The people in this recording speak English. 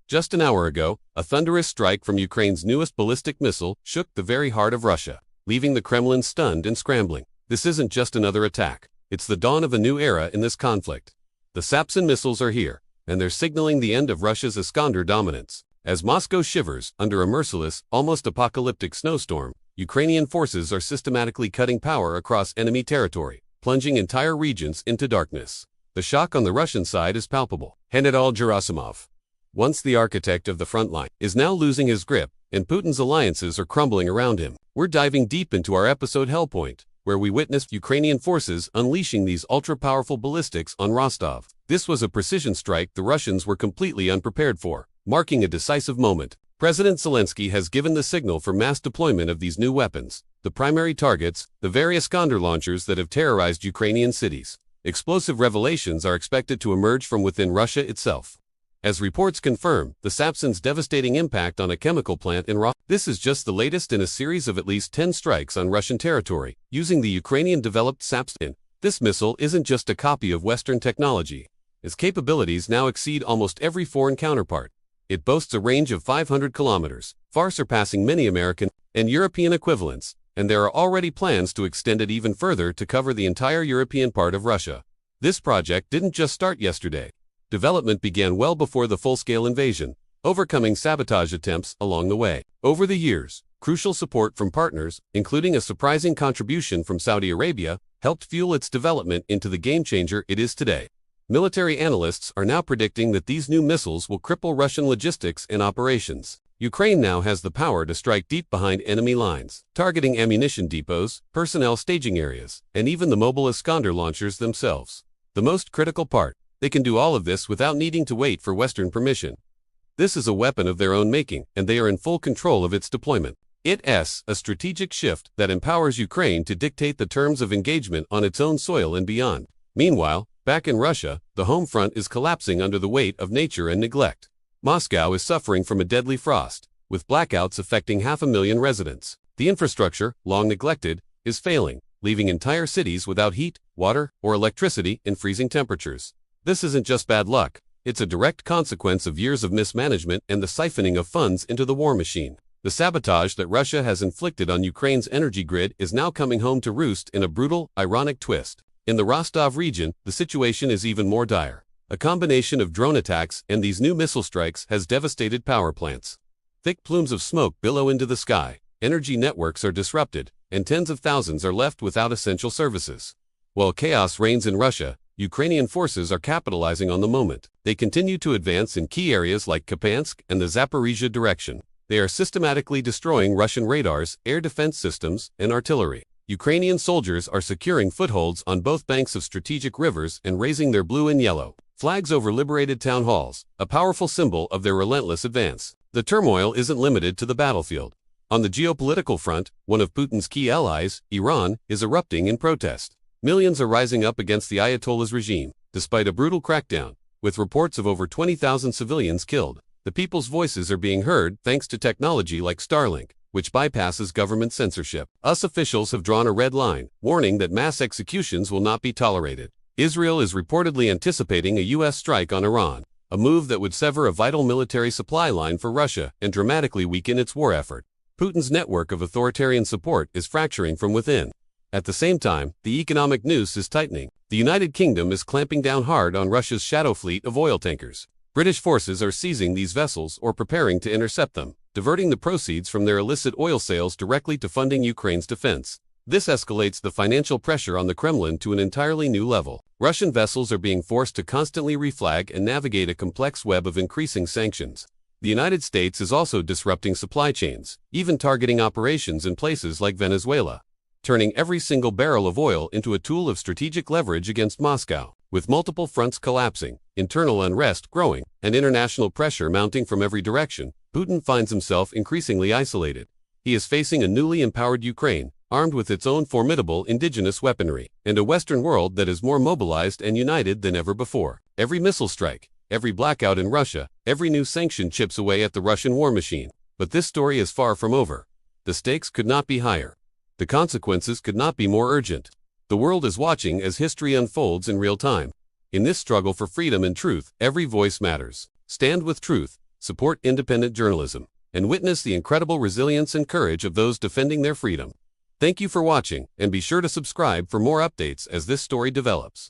Just an hour ago, a thunderous strike from Ukraine's newest ballistic missile shook the very heart of Russia, leaving the Kremlin stunned and scrambling. This isn't just another attack. It's the dawn of a new era in this conflict. The Shatters missiles are here, and they're signaling the end of Russia's Iskander dominance. As Moscow shivers under a merciless, almost apocalyptic snowstorm, Ukrainian forces are systematically cutting power across enemy territory, plunging entire regions into darkness. The shock on the Russian side is palpable. General Gerasimov, once the architect of the front line, is now losing his grip, and Putin's alliances are crumbling around him. We're diving deep into our episode Hellpoint, where we witnessed Ukrainian forces unleashing these ultra-powerful ballistics on Rostov. This was a precision strike the Russians were completely unprepared for, marking a decisive moment. President Zelensky has given the signal for mass deployment of these new weapons. The primary targets, the various Iskander launchers that have terrorized Ukrainian cities. Explosive revelations are expected to emerge from within Russia itself. As reports confirm, the Shatters' devastating impact on a chemical plant in Rostov. This is just the latest in a series of at least 10 strikes on Russian territory, using the Ukrainian-developed Shatters. This missile isn't just a copy of Western technology. Its capabilities now exceed almost every foreign counterpart. It boasts a range of 500 kilometers, far surpassing many American and European equivalents, and there are already plans to extend it even further to cover the entire European part of Russia. This project didn't just start yesterday. Development began well before the full-scale invasion, overcoming sabotage attempts along the way. Over the years, crucial support from partners, including a surprising contribution from Saudi Arabia, helped fuel its development into the game-changer it is today. Military analysts are now predicting that these new missiles will cripple Russian logistics and operations. Ukraine now has the power to strike deep behind enemy lines, targeting ammunition depots, personnel staging areas, and even the mobile Iskander launchers themselves. The most critical part: they can do all of this without needing to wait for Western permission. This is a weapon of their own making, and they are in full control of its deployment. It's a strategic shift that empowers Ukraine to dictate the terms of engagement on its own soil and beyond. Meanwhile, back in Russia, the home front is collapsing under the weight of nature and neglect. Moscow is suffering from a deadly frost, with blackouts affecting 500,000 residents. The infrastructure, long neglected, is failing, leaving entire cities without heat, water, or electricity in freezing temperatures. This isn't just bad luck, it's a direct consequence of years of mismanagement and the siphoning of funds into the war machine. The sabotage that Russia has inflicted on Ukraine's energy grid is now coming home to roost in a brutal, ironic twist. In the Rostov region, the situation is even more dire. A combination of drone attacks and these new missile strikes has devastated power plants. Thick plumes of smoke billow into the sky, energy networks are disrupted, and tens of thousands are left without essential services. While chaos reigns in Russia, Ukrainian forces are capitalizing on the moment. They continue to advance in key areas like Kupiansk and the Zaporizhia direction. They are systematically destroying Russian radars, air defense systems, and artillery. Ukrainian soldiers are securing footholds on both banks of strategic rivers and raising their blue and yellow flags over liberated town halls, a powerful symbol of their relentless advance. The turmoil isn't limited to the battlefield. On the geopolitical front, one of Putin's key allies, Iran, is erupting in protest. Millions are rising up against the Ayatollah's regime, despite a brutal crackdown, with reports of over 20,000 civilians killed. The people's voices are being heard thanks to technology like Starlink, which bypasses government censorship. US officials have drawn a red line, warning that mass executions will not be tolerated. Israel is reportedly anticipating a US strike on Iran, a move that would sever a vital military supply line for Russia and dramatically weaken its war effort. Putin's network of authoritarian support is fracturing from within. At the same time, the economic noose is tightening. The United Kingdom is clamping down hard on Russia's shadow fleet of oil tankers. British forces are seizing these vessels or preparing to intercept them, diverting the proceeds from their illicit oil sales directly to funding Ukraine's defense. This escalates the financial pressure on the Kremlin to an entirely new level. Russian vessels are being forced to constantly reflag and navigate a complex web of increasing sanctions. The United States is also disrupting supply chains, even targeting operations in places like Venezuela, turning every single barrel of oil into a tool of strategic leverage against Moscow. With multiple fronts collapsing, internal unrest growing, and international pressure mounting from every direction, Putin finds himself increasingly isolated. He is facing a newly empowered Ukraine, armed with its own formidable indigenous weaponry, and a Western world that is more mobilized and united than ever before. Every missile strike, every blackout in Russia, every new sanction chips away at the Russian war machine. But this story is far from over. The stakes could not be higher. The consequences could not be more urgent. The world is watching as history unfolds in real time. In this struggle for freedom and truth, every voice matters. Stand with truth, support independent journalism, and witness the incredible resilience and courage of those defending their freedom. Thank you for watching, and be sure to subscribe for more updates as this story develops.